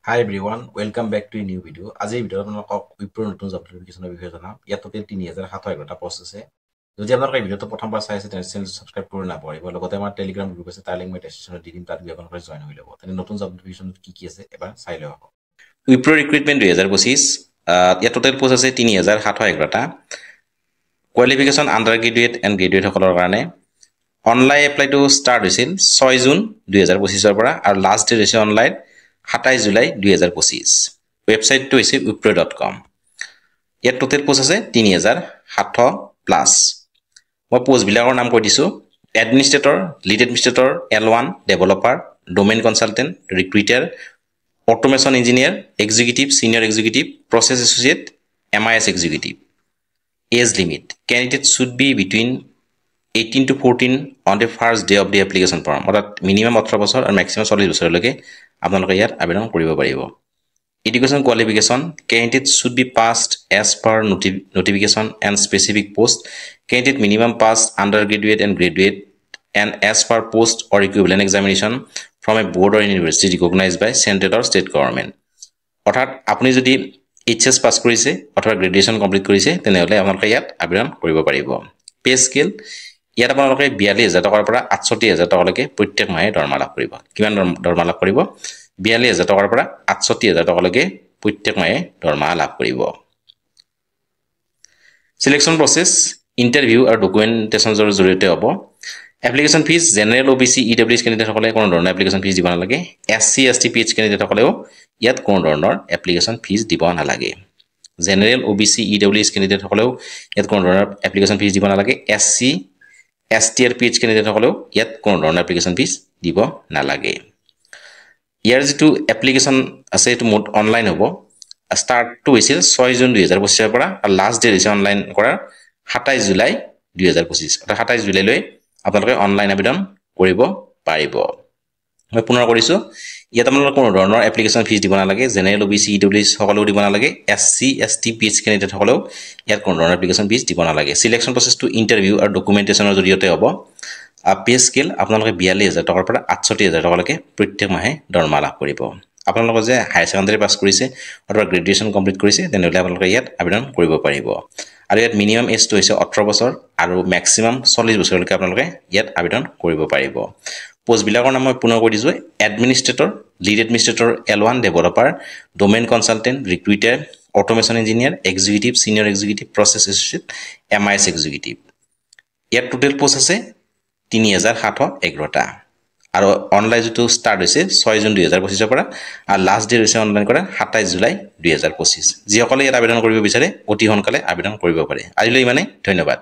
Hi everyone, welcome back to a new video. আজি ভিডিঅ'ত আপোনালোকক উইপ্ৰ নতুন জব নোটিফিকেশ্যনৰ বিষয়ে জনাম। ইয়াত টোটেল 3711টা পোষ্ট আছে। যদি আপোনালোকে ভিডিঅ'টো প্ৰথমবাৰ চাই আছে তেনে চেনেলটো সাবস্ক্ৰাইব কৰি নাপাহৰিব। লগতে আমাৰ টেলিগ্ৰাম গ্ৰুপ আছে, তাৰ লিংক মই ডেসক্ৰিপচনত দি দিম, তাত গৈ আপোনালোকে জয়েন হৈ ল'ব। তেনে নতুন জব নোটিফিকেশ্যনত কি আছে এবাৰ চাই লওক। উইপ্ৰ ৰিক্ৰুটমেণ্ট 2025 ইয়াত টোটেল পোষ্ট আছে 3711টা। Qualification under graduate and graduate সকলৰ কাৰণে। অনলাইন এপ্লাইটো ষ্টাৰ্ট হৈছিল 6 জুন 2025 পৰা আৰু লাষ্ট ডেট হৈছে অনলাইন 27 জুলাই 2025। ৱেবছাইটটো হৈছে wipro.com। ইয়াত টোটেল পোষ্ট আছে 3700 প্লাছ। মই পোষ্টবিলাকৰ নাম কৈ দিছোঁ। Administrator, lead administrator, L1, developer, domain consultant, recruiter, automation engineer, executive, senior executive, process associate, MIS executive. Age limit candidate should be between 18 to 14 on the first day of the application form। অৰ্থাৎ minimum 18 বছৰ আৰু maximum 40 বছৰলৈকে আপোনালোকে ইয়াত আবেদন কৰিব পাৰিব। Education qualification candidate should be passed as per notification and specific post. Candidate minimum pass under graduate and graduate and as per post or equivalent examination from a board or university recognise by central or state government. অৰ্থাৎ আপুনি যদি HS পাছ কৰিছে অথবা graduation complete কৰিছে তেনেহ'লে আপোনালোকে ইয়াত আবেদন কৰিব পাৰিব। পে স্কেল ইয়াত আপোনালোকে 42,000 টকাৰ পৰা 68,000 টকালৈকে প্ৰত্যেক মাহে দৰমহা লাভ কৰিব। কিমান দৰমহা লাভ কৰিব? 42,000 টকাৰ পৰা 68,000 টকালৈকে প্ৰত্যেক মাহে দৰমহা লাভ কৰিব। সিলেকশ্যন প্ৰচেছ ইণ্টাৰভিউ আৰু ডকুমেণ্টেশ্যনৰ জৰিয়তে হ'ব। Application fees general OBC EWS কেণ্ডিডেটসকলে কোনো ধৰণৰ এপ্লিকেশ্যন ফিজ দিব নালাগে। SC ST PH কেণ্ডিডেটসকলেও ইয়াত কোনো ধৰণৰ এপ্লিকেশ্যন ফিজ দিব নালাগে। জেনেৰেল OBC EWS কেণ্ডিডেটসকলেও ইয়াত কোনো ধৰণৰ এপ্লিকেশ্যন ফিজ দিব নালাগে। SC ST আৰু PH কেণ্ডিডেটসকলেও ইয়াত কোনো ধৰণৰ এপ্লিকেশ্যন ফিজ দিব নালাগে। ইয়াৰ যিটো এপ্লিকেশ্যন আছে এইটো মোড অনলাইন হ'ব। ষ্টাৰ্টটো হৈছিল 6 জুন 2025 পৰা আৰু লাষ্ট ডেট হৈছে অনলাইন কৰাৰ 27 জুলাই 2025। অৰ্থাৎ 27 জুলাইলৈ আপোনালোকে অনলাইন আবেদন কৰিব পাৰিব। মই পুনৰ কৰিছোঁ, ইয়াত আপোনালোকে কোনো ধৰণৰ এপ্লিকেশ্যন ফিজ দিব নালাগে। জেনেৰেল OBC EWS সকলেও দিব নালাগে। SC ST PH কেণ্ডিডেটসকলেও ইয়াত কোনো ধৰণৰ এপ্লিকেশ্যন ফিজ দিব নালাগে। সিলেকশ্যন প্ৰচেছটো ইণ্টাৰভিউ আৰু ডকুমেণ্টেশ্যনৰ জৰিয়তে হ'ব। পে স্কেল আপোনালোকে 42,000 টকাৰ পৰা 68,000 টকালৈকে প্ৰত্যেক মাহে দৰমহা লাভ কৰিব। আপোনালোকে যে হায়াৰ ছেকেণ্ডাৰী পাছ কৰিছে অথবা গ্ৰেজুৱেশ্যন কমপ্লিট কৰিছে তেনেহ'লে আপোনালোকে ইয়াত আবেদন কৰিব পাৰিব। আৰু ইয়াত মিনিমাম এজটো হৈছে 18 বছৰ আৰু মেক্সিমাম 40 বছৰলৈকে আপোনালোকে ইয়াত আবেদন কৰিব পাৰিব। পোষ্টবিলাকৰ নাম মই পুনৰ কৈ দিছোঁ। Administrator, lead administrator, L1, developer, domain consultant, recruiter, automation engineer, executive, senior executive, process associate, MIS executive. ইয়াত টোটেল পোষ্ট আছে 3711টা আৰু অনলাইন যিটো ষ্টাৰ্ট হৈছে 6 জুন 2025 পৰা আৰু লাষ্ট ডেট হৈছে অনলাইন কৰা 27 জুলাই 2025। যিসকলে ইয়াত আবেদন কৰিব বিচাৰে অতি সোনকালে আবেদন কৰিব পাৰে। আজিলৈ ইমানেই, ধন্যবাদ।